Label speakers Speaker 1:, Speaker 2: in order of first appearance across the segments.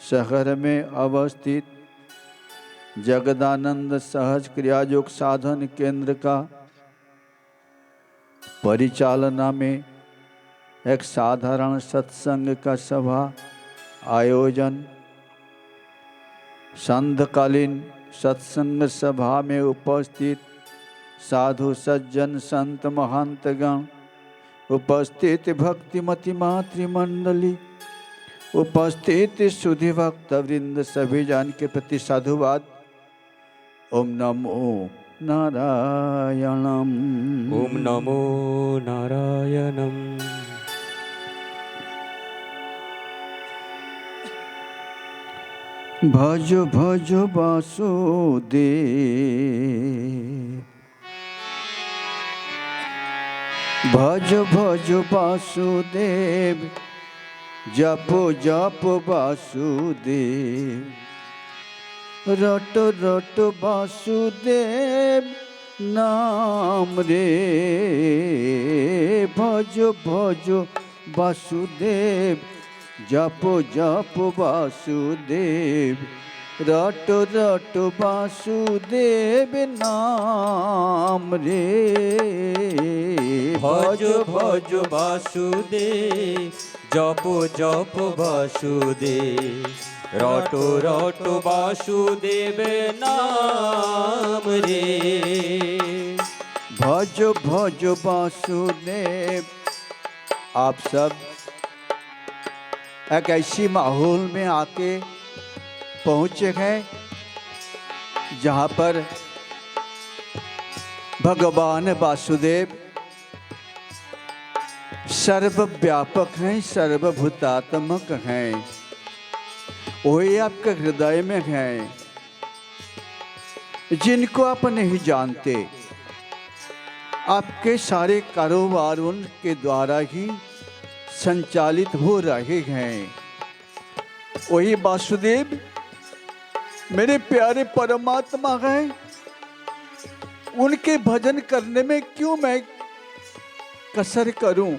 Speaker 1: शहर में अवस्थित जगदानंद सहज क्रिया योग साधन केंद्र का परिचालना में एक साधारण सत्संग का सभा आयोजन। संध्याकालीन सत्संग सभा में उपस्थित साधु सज्जन संत महंतगण, उपस्थित भक्तिमती मातृमंडली, उपस्थित सुधी भक्त वृंद, सभी जन के प्रति साधुवाद। ओम नमो नारायणम।
Speaker 2: ओम नमो नारायणम।
Speaker 1: भज भज वासुदेव, भज भज वासुदेव, जप जप वासुदेव, रट रट वासुदेव नाम रे। भज भज वासुदेव, जप जप वासुदेव, रट रट वासुदेव नाम रे।
Speaker 2: भज भज वासुदेव, जप जप वासुदेव, रटो रटो वासुदेव नाम रे।
Speaker 1: भज भज वासुदेव। आप सब एक ऐसी माहौल में आके पहुंचे हैं जहां पर भगवान वासुदेव सर्वव्यापक हैं, सर्वभूतात्मक हैं। वही आपके हृदय में हैं, जिनको आप नहीं जानते। आपके सारे कारोबार उनके द्वारा ही संचालित हो रहे हैं। वही वासुदेव मेरे प्यारे परमात्मा हैं। उनके भजन करने में क्यों मैं कसर करूं।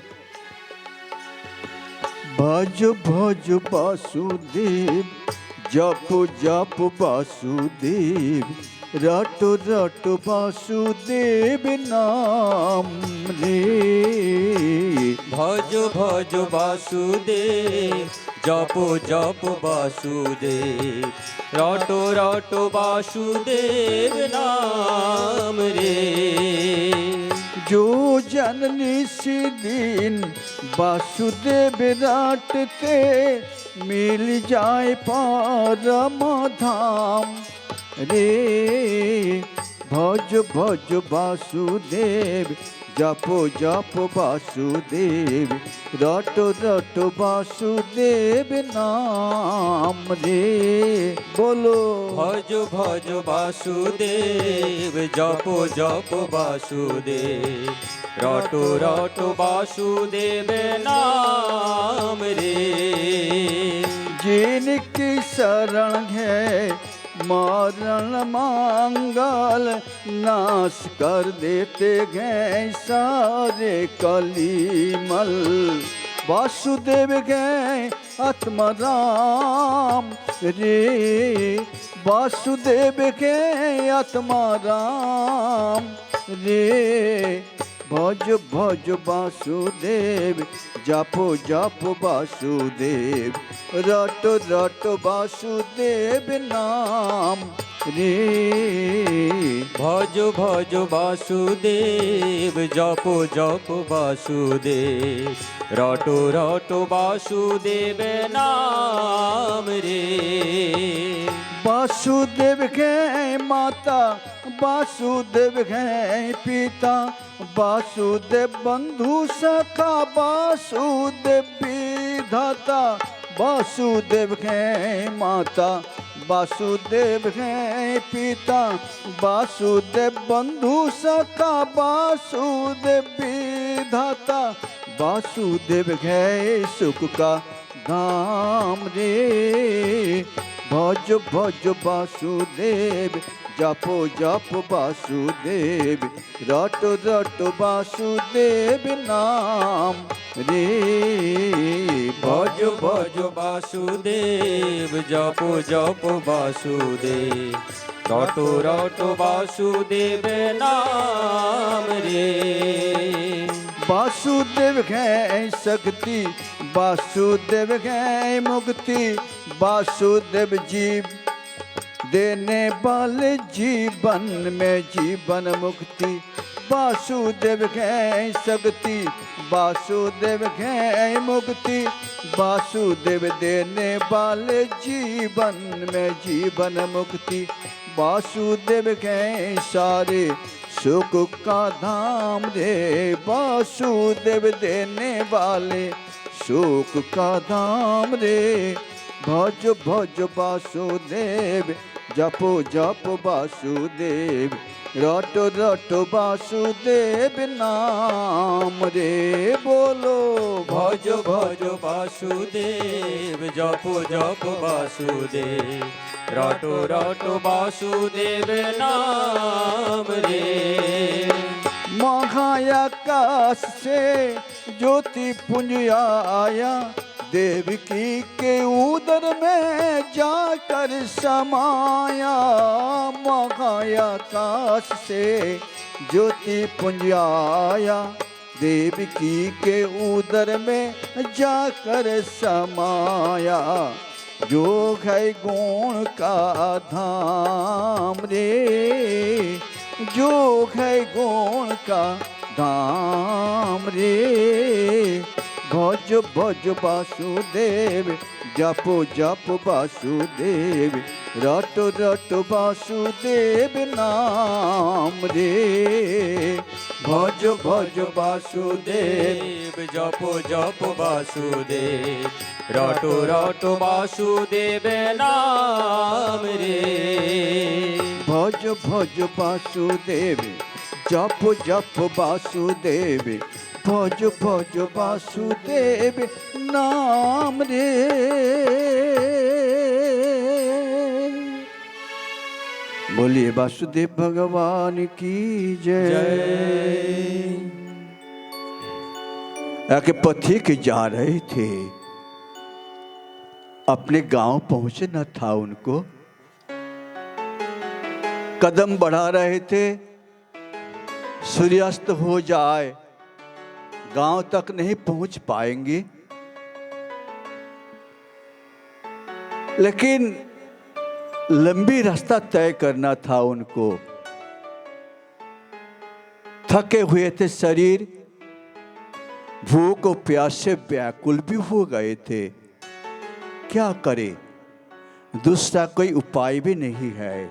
Speaker 1: भज भज वासुदेव, जप जप वासुदेव, रट रट वासुदेव नाम रे।
Speaker 2: भज भज वासुदेव, जप जप वासुदेव, रटो रटो वासुदेव नाम रे।
Speaker 1: जो जननी सी दिन वासुदेव राटते, मिल जाए परम धाम रे। भज भज वासुदेव, जप जप वासुदेव, रट रट वासुदेव नाम रे। बोलो
Speaker 2: भज भज वासुदेव, जप जप वासुदेव, रटो रटो वासुदेव नाम रे।
Speaker 1: जिनकी शरण है मरण मंगल, नाश कर देते हैं सारे कलीमल। वासुदेव गए आत्माराम रे। वासुदेव गए आत्माराम रे। भज भज वासुदेव, जप जप वासुदेव, रट रट वासुदेव नाम रे।
Speaker 2: भज भज वासुदेव, जप जप वासुदेव, रटो रटो वासुदेव नाम रे।
Speaker 1: वासुदेव है माता, वासुदेव है पिता, वासुदेव बंधु सखा, वासुदेव विधाता। वासुदेव है माता, वासुदेव है पिता, वासुदेव बंधु सखा, वासुदेव विधाता। वासुदेव है सुख का धाम रे। भज भज वासुदेव जपो जप वासुदेव रट रट वासुदेव नाम रे।
Speaker 2: भज भज वासुदेव जपो जप वासुदेव रटो रटो वासुदेव नाम रे।
Speaker 1: वासुदेव है शक्ति वासुदेव है मुक्ति वासुदेव जीव देने वाले जीवन में जीवन मुक्ति। वासुदेव है शक्ति वासुदेव है मुक्ति वासुदेव देने वाले जीवन में जीवन मुक्ति। वासुदेव है सारे सुख का धाम रे। वासुदेव देने वाले सुख का धाम रे। भज भज वासुदेव जपो जप वासुदेव रट रट वासुदेव नाम रे। बोलो
Speaker 2: भज भज वासुदेव जपो जप वासुदेव रटो रटो वासुदेव नाम रे।
Speaker 1: महायाकाश से ज्योति पुंज आया देवकी के उदर में जाकर समाया। महायाकाश से ज्योति पुंज आया देवकी के उदर में जाकर समाया। योग है गुण का धाम रे। योग है गुण का धाम रे। भज भज वासुदेव जपो जप वासुदेव रट रट वासुदेव नाम रे।
Speaker 2: भज भज वासुदेव जपो जप वासुदेव रटो रटो वासुदेव नाम रे।
Speaker 1: भज भज वासुदेव जप जप वासुदेव भज भज वासुदेव नाम रे। बोलिए वासुदेव भगवान की जय। आके पथिक जा रहे थे, अपने गांव पहुंचना था उनको। कदम बढ़ा रहे थे, सूर्यास्त हो जाए गांव तक नहीं पहुंच पाएंगे। लेकिन लंबी रास्ता तय करना था उनको। थके हुए थे शरीर, भूख और प्यास से व्याकुल भी हो गए थे। क्या करे, दूसरा कोई उपाय भी नहीं है।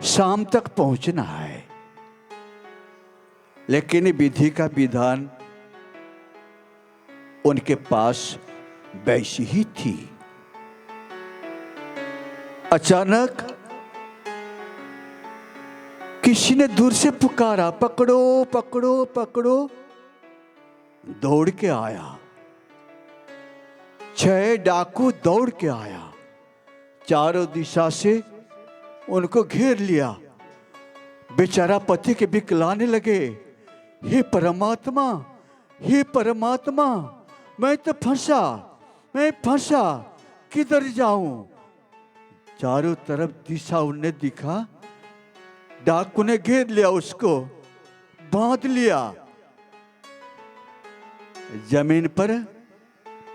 Speaker 1: शाम तक पहुंचना है, लेकिन विधि का विधान उनके पास वैसी ही थी। अचानक किसी ने दूर से पुकारा, पकड़ो पकड़ो पकड़ो। दौड़ के आया, 6 डाकू दौड़ के आया, चारों दिशा से उनको घेर लिया। बेचारा पति के बिकलाने लगे, हे परमात्मा, हे परमात्मा, मैं तो फंसा, मैं फंसा, किधर जाऊं। चारों तरफ दिशा उन्हें दिखा, डाकू ने घेर लिया, उसको बांध लिया, जमीन पर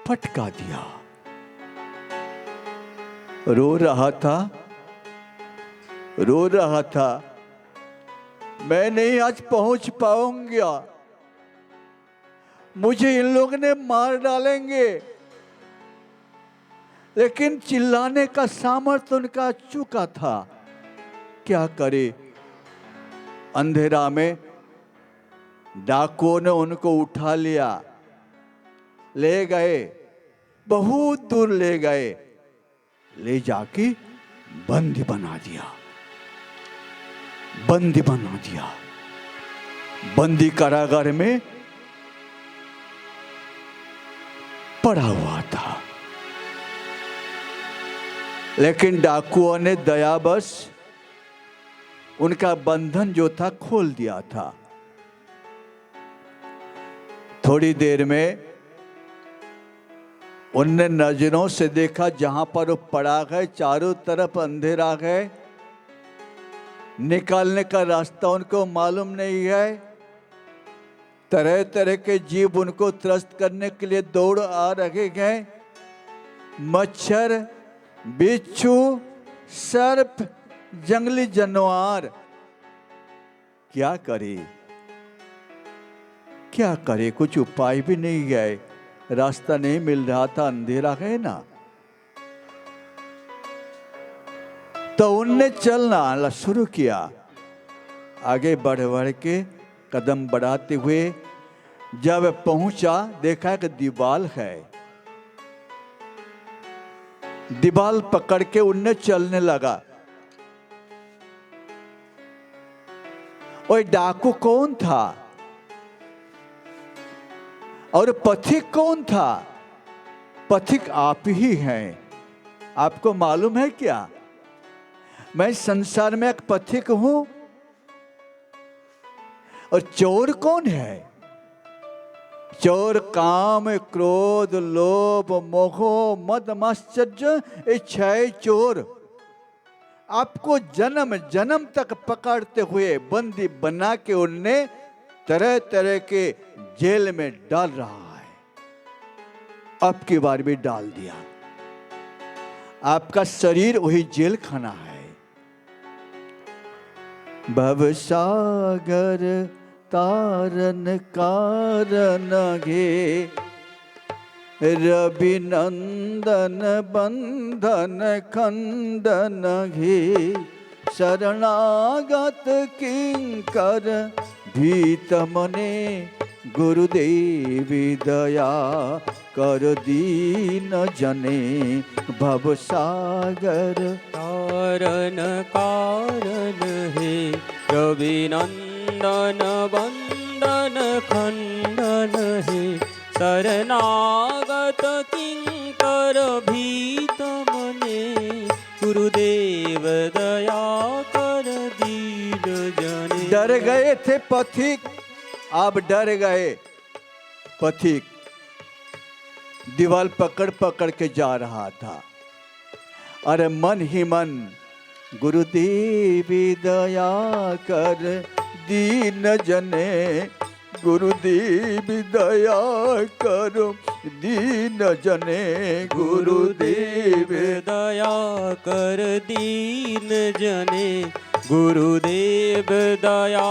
Speaker 1: पटका दिया। रो रहा था, रो रहा था, मैं नहीं आज पहुंच पाऊंगा, मुझे इन लोगों ने मार डालेंगे। लेकिन चिल्लाने का सामर्थ्य उनका चूका था। क्या करे, अंधेरा में डाकुओं ने उनको उठा लिया, ले गए, बहुत दूर ले गए, ले जाके बंदी बना दिया, बंदी बना दिया। बंदी कारागार में पड़ा हुआ था। लेकिन डाकुओं ने दयावश उनका बंधन जो था खोल दिया था। थोड़ी देर में उनने नजरों से देखा, जहां पर वो पड़ा गए चारों तरफ अंधेरा गए, निकालने का रास्ता उनको मालूम नहीं है। तरह तरह के जीव उनको त्रस्त करने के लिए दौड़ आ रहे हैं। मच्छर, बिच्छू, सर्प, जंगली जानवर। क्या करे, क्या करे, कुछ उपाय भी नहीं है। रास्ता नहीं मिल रहा था, अंधेरा है ना। तो उनने चलना शुरू किया। आगे बढ़ बढ़ के कदम बढ़ाते हुए जब पहुंचा, देखा कि दीवाल है। दीवाल पकड़ के उनने चलने लगा। और डाकू कौन था और पथिक कौन था? पथिक आप ही हैं। आपको मालूम है क्या? मैं संसार में एक पथिक हूं। और चोर कौन है? चोर काम, क्रोध, लोभ, मोह, मद, माश्चर्य, ये 6 चोर आपको जन्म जन्म तक पकड़ते हुए बंदी बना के उनने तरह तरह के जेल में डाल रहा है। अब की बार भी डाल दिया। आपका शरीर वही जेल खाना है। भवसागर तारन कारण गे, रवि नंदन बंधन खंडन घे, शरणागत किंकर भीत मने, गुरुदेव दया कर दीन जने, भवसागर
Speaker 2: तारन कारण हे, रवि नंदन बंदन खंडन हे, शरणागत किंकर भीत मने, गुरुदेव दया कर दीन जने।
Speaker 1: डर गए थे पथिक, आप डर गए। पथिक दीवार पकड़ पकड़ के जा रहा था। अरे मन ही मन गुरुदेव दया कर दीन जने, गुरुदेव दया करो दीन जने,
Speaker 2: गुरुदेव दया कर दीन जने, गुरुदेव दया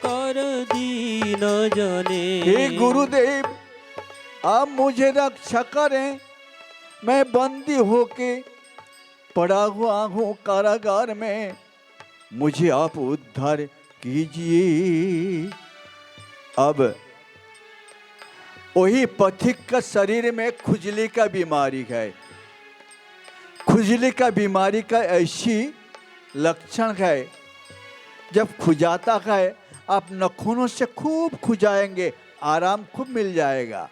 Speaker 2: कर दीन जने।
Speaker 1: हे गुरुदेव, आप मुझे रक्षा करें। मैं बंदी होके पड़ा हुआ हूँ कारागार में, मुझे आप उद्धार कीजिए। अब वही पथिक का शरीर में खुजली का बीमारी है। खुजली का बीमारी का ऐसी लक्षण है, जब खुजाता है आप नाखूनों से खूब खुजाएंगे, आराम खूब मिल जाएगा।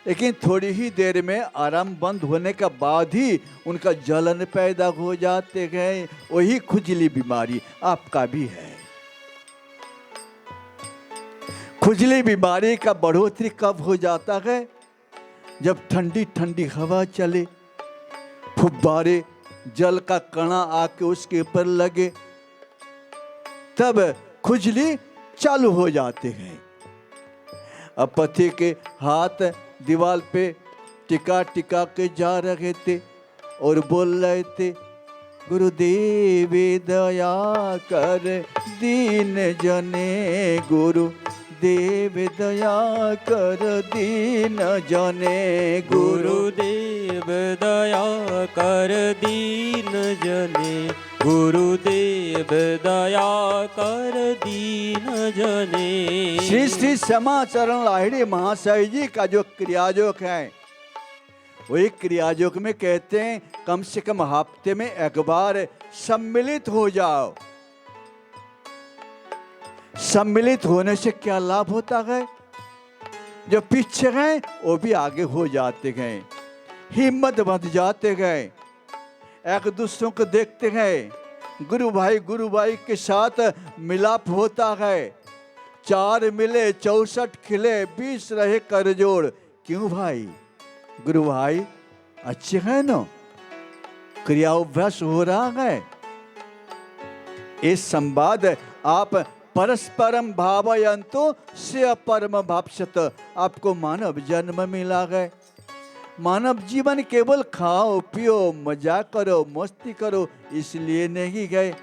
Speaker 1: लेकिन थोड़ी ही देर में आराम बंद होने के बाद ही उनका जलन पैदा हो जाते हैं। वही खुजली बीमारी आपका भी है। खुजली बीमारी का बढ़ोतरी कब हो जाता है? जब ठंडी ठंडी हवा चले, फुब्बारे जल का कणा आके उसके ऊपर लगे, तब खुजली चालू हो जाते हैं। अब पति के हाथ दीवार पे टिका टिका के जा रहे थे और बोल रहे थे, गुरुदेव दया कर दीन जने, गुरुदेव दया कर दीन जने,
Speaker 2: गुरुदेव दया कर दीन जने, गुरुदेव दया कर दीन जने।
Speaker 1: श्री श्री श्यामाचरण लाहिड़ी महाशय जी का जो क्रियायोग है, वही क्रियायोग में कहते हैं कम से कम हफ्ते में एक बार सम्मिलित हो जाओ। सम्मिलित होने से क्या लाभ होता है? जो पीछे गए वो भी आगे हो जाते गए, हिम्मत बढ़ जाते गए, एक दूसरों को देखते हैं, गुरु भाई के साथ मिलाप होता है। 4 मिले 64 खिले, 20 रहे कर जोड़। क्यों भाई? गुरु भाई अच्छे हैं ना, क्रियाभ्यास हो रहा है। इस संवाद आप परस्परम भावयंतो से परम भावसत। आपको मानव जन्म मिला है। मानव जीवन केवल खाओ पियो मजा करो मस्ती करो इसलिए नहीं गए।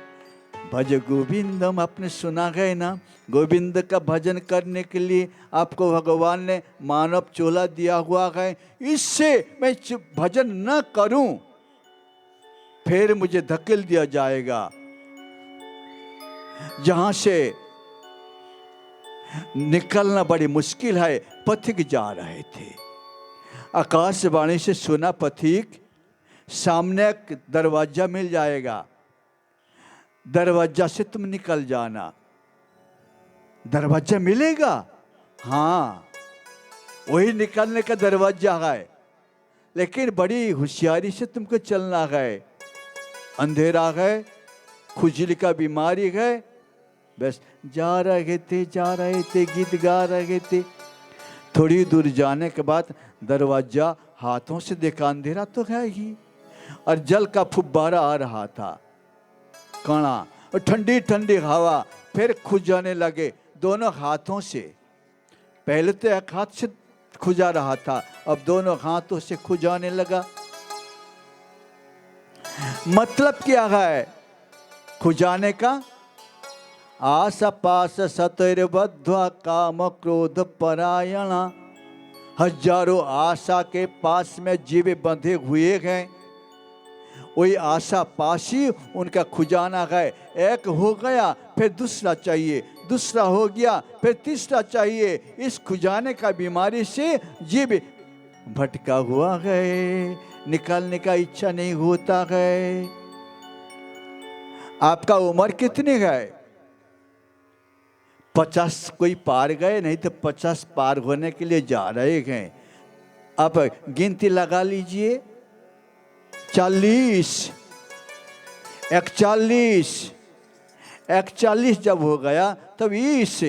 Speaker 1: भज गोविंदम आपने सुना है ना, गोविंद का भजन करने के लिए आपको भगवान ने मानव चोला दिया हुआ है। इससे मैं भजन न करूं फिर मुझे धकेल दिया जाएगा। जहां से निकलना बड़ी मुश्किल है। पथिक जा रहे थे, आकाशवाणी से सुना पथिक सामने एक दरवाजा मिल जाएगा, दरवाजा से तुम निकल जाना। दरवाजा मिलेगा, हाँ वही निकलने का दरवाजा है, लेकिन बड़ी होशियारी से तुमको चलना है। अंधेरा है, खुजली का बीमारी है, बस जा रहे थे गीत गा रहे थे। थोड़ी दूर जाने के बाद दरवाजा हाथों से देखा, अंधेरा तो है ही, और जल का फुब्बारा आ रहा था, कणा और ठंडी ठंडी हवा फिर खुजाने लगे दोनों हाथों से। पहले तो एक हाथ से खुजा रहा था, अब दोनों हाथों से खुजाने लगा। मतलब क्या है खुजाने का? आस पास सतैर्बद्ध्वा काम क्रोध परायणा। हजारों आशा के पास में जीव बंधे हुए हैं, वही आशा पाशी उनका खुजाना है। एक हो गया फिर दूसरा चाहिए, दूसरा हो गया फिर तीसरा चाहिए। इस खुजाने का बीमारी से जीव भटका हुआ है, निकालने का इच्छा नहीं होता है। आपका उम्र कितनी है? 50 कोई पार गए, नहीं तो 50 पार होने के लिए जा रहे हैं। आप गिनती लगा लीजिए, 40, 41 जब हो गया तब इस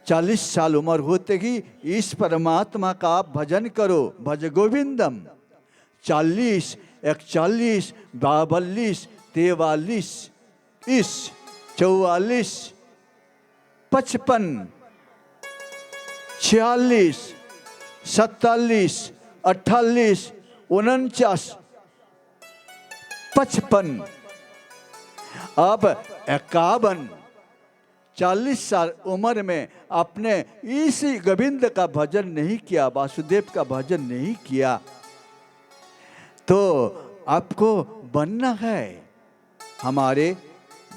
Speaker 1: 40 साल उम्र होते ही इस परमात्मा का आप भजन करो। भज गोविंदम। 40, 41, 42, 43, 44, 55, 46, 47, 48, 49, 55, अब 51, 40 साल उम्र में आपने इस गोविंद का भजन नहीं किया, वासुदेव का भजन नहीं किया, तो आपको बनना है। हमारे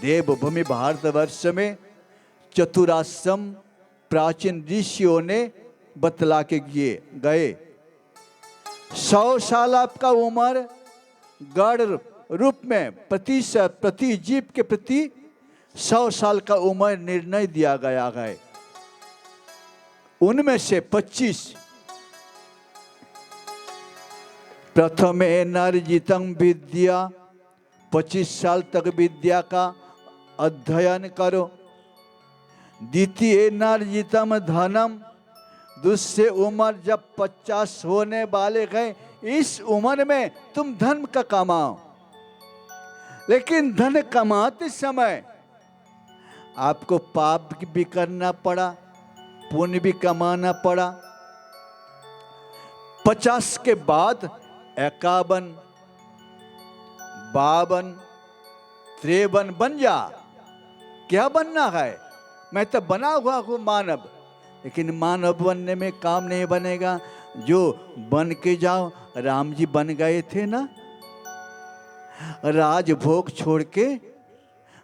Speaker 1: देवभूमि भारतवर्ष में चतुराश्रम प्राचीन ऋषियों ने बतला के गए। 100 साल आपका उम्र गढ़ रूप में प्रति जीव के प्रति 100 साल का उम्र निर्णय दिया गया है। उनमें से 25 प्रथमे नर्जितं विद्या, 25 साल तक विद्या का अध्ययन करो। द्वितीय नर्जितं धनम, दूसरे उम्र जब 50 होने वाले गए, इस उम्र में तुम धन का कमाओ। लेकिन धन कमाते समय आपको पाप भी करना पड़ा, पुण्य भी कमाना पड़ा। 50 के बाद 51, 52, 53 बन जा। क्या बनना है? मैं तो बना हुआ हूँ मानव, लेकिन मानव बनने में काम नहीं बनेगा। जो बन के जाओ, राम जी बन गए थे ना, राजभोग छोड़ के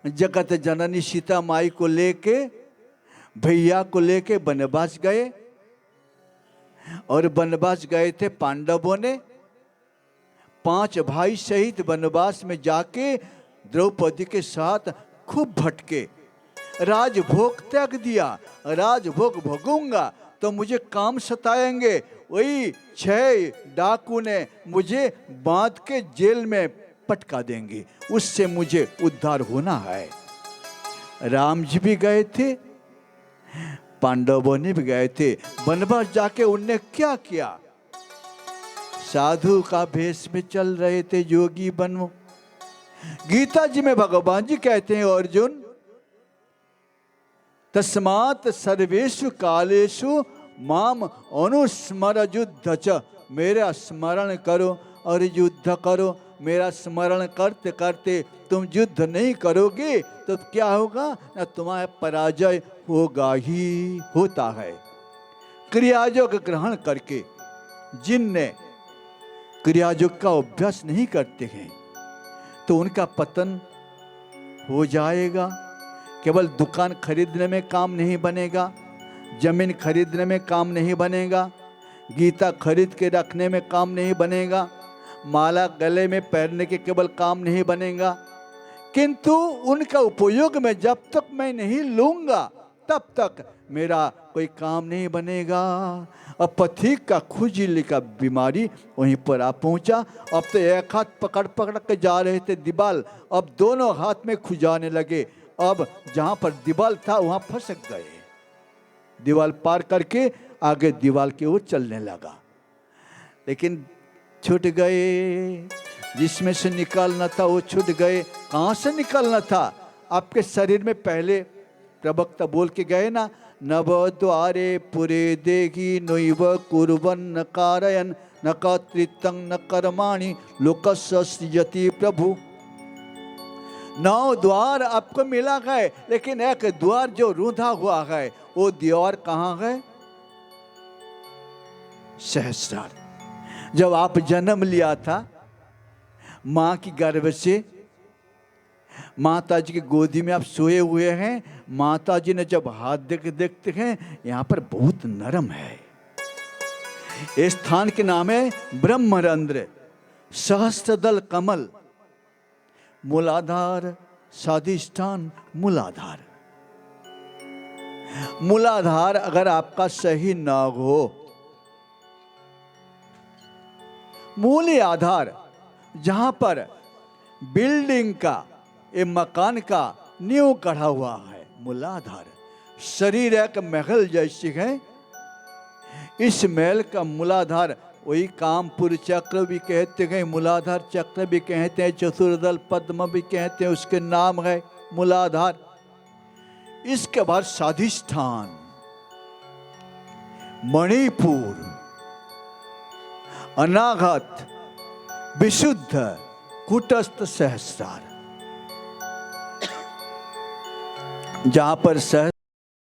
Speaker 1: जगत जननी सीता माई को लेके, भैया को लेके वनवास गए। और वनवास गए थे पांडवों ने, 5 भाई सहित वनवास में जाके द्रौपदी के साथ खूब भटके, राजभोग त्याग दिया। राजभोग भोगूंगा तो मुझे काम सताएंगे। वही 6 डाकू ने मुझे बांध के जेल में पटका देंगे, उससे मुझे उद्धार होना है। राम जी भी गए थे, पांडवों ने भी गए थे। वनवास जाके उनने क्या किया? साधु का भेष में चल रहे थे योगी बन। गीता जी में भगवान जी कहते हैं, अर्जुन तस्मात् सर्वेषु कालेषु माम अनुस्मरयुद्ध च, मेरा स्मरण करो और युद्ध करो। मेरा स्मरण करते करते तुम युद्ध नहीं करोगे तो क्या होगा? ना तुम्हारा पराजय होगा ही होता है। क्रियायोग ग्रहण करके जिनने क्रियायोग का अभ्यास नहीं करते हैं तो उनका पतन हो जाएगा। केवल दुकान खरीदने में काम नहीं बनेगा, जमीन खरीदने में काम नहीं बनेगा, गीता खरीद के रखने में काम नहीं बनेगा, माला गले में पहनने के केवल काम नहीं बनेगा, किंतु उनका उपयोग में जब तक मैं नहीं लूंगा तब तक मेरा कोई काम नहीं बनेगा। अब पथिक का खुजली का बीमारी वहीं पर आ पहुंचा। अब तो एक हाथ पकड़ पकड़ के जा रहे थे दीवाल, अब दोनों हाथ में खुजाने लगे। अब जहां पर दीवाल था वहां फंसक गए। दीवाल पार करके आगे दीवाल की ओर चलने लगा, लेकिन छूट गए। जिसमें से निकालना था वो छूट गए। कहां से निकालना था? आपके शरीर में पहले प्रवक्ता बोल के गए ना, नव द्वारे पुरे देगी नैव कुर्वन् कारयन् न कर्तृत्वं न कर्माणि लोकस्य सृजति प्रभु। 9 द्वार आपको मिला है, लेकिन एक द्वार जो रूंधा हुआ है वो द्वार कहाँ है? सहस्रार। जब आप जन्म लिया था माँ की गर्भ से, माता जी की गोदी में आप सोए हुए हैं। माता जी ने जब हाथ देखते हैं यहाँ पर बहुत नरम है। इस स्थान के नाम है ब्रह्मरंध्र, सहस्त्रदल कमल, मूलाधार, स्वाधिष्ठान, मूलाधार। मूलाधार अगर आपका सही ना हो, मूल आधार जहां पर बिल्डिंग का, एक मकान का नींव गढ़ा हुआ है, मूलाधार। शरीर एक महल जैसी है, इस महल का मूलाधार वही कामपुर चक्र भी कहते हैं, मूलाधार चक्र भी कहते हैं, चतुर्दल पद्म भी कहते हैं, उसके नाम है मूलाधार। इसके बाद स्वाधिष्ठान, मणिपुर, अनागत, विशुद्ध, कूटस्थ, सहस्रार। जहां पर